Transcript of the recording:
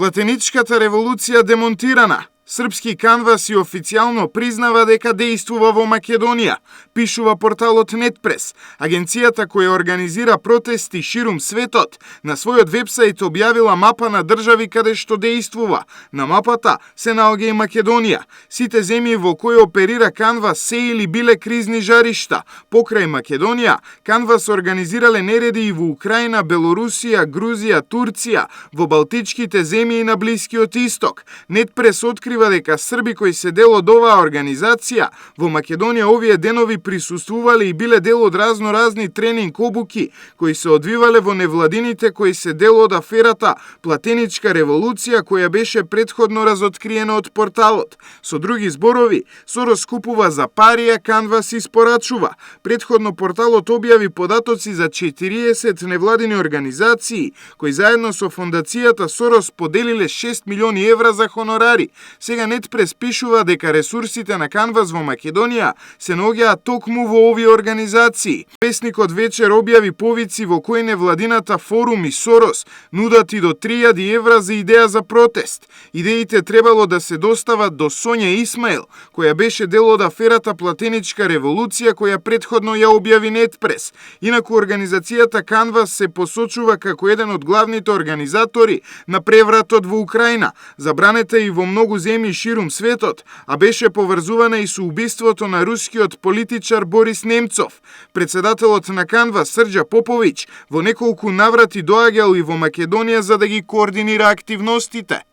Платеничката револуција демонтирана. Српски канваси официјално признава дека дејствува во Македонија, пишува порталот Нетпрес. Агенцијата која организира протести ширум светот на својот вебсајт објавила мапа на држави каде што дејствува. На мапата се наоѓа и Македонија. Сите земји во кои оперира Канвас се или биле кризни жаришта. Покрај Македонија, Канвас организирале нереди и во Украина, Белорусија, Грузија, Турција, во Балтичките земји и на Блискиот Исток. Нетпрес открива дека срби кои се дел од оваа организација во Македонија овие денови присуствувале и биле дел од разни тренинг обуки кои се одвивале во невладините кои се дел од аферата Платеничка револуција која беше претходно разоткриена од порталот. Со други зборови, Сорос купува за пари, а Канвас испорачува. Претходно порталот објави податоци за 40 невладини организации кои заедно со фондацијата Сорос поделиле 6 милиони евра за хонорари. Сега Нетпрес пишува дека ресурсите на Канвас во Македонија се наоѓаат токму во овие организации. Весникот вечер објави повици во кои невладината Форум и Сорос нудат и до 3000 евра за идеја за протест. Идеите требало да се достават до Сонја Исмаил, која беше дел од аферата Платеничка револуција која претходно ја објави Нетпрес. Инаку организацијата Канвас се посочува како еден од главните организатори на превратот во Украина, забранета и во многу земји ширум светот, а беше поврзувана и со убиството на рускиот политичар Борис Немцов. Председателот на Канвас Срđа Поповиќ во неколку наврати доаѓал и во Македонија за да ги координира активностите.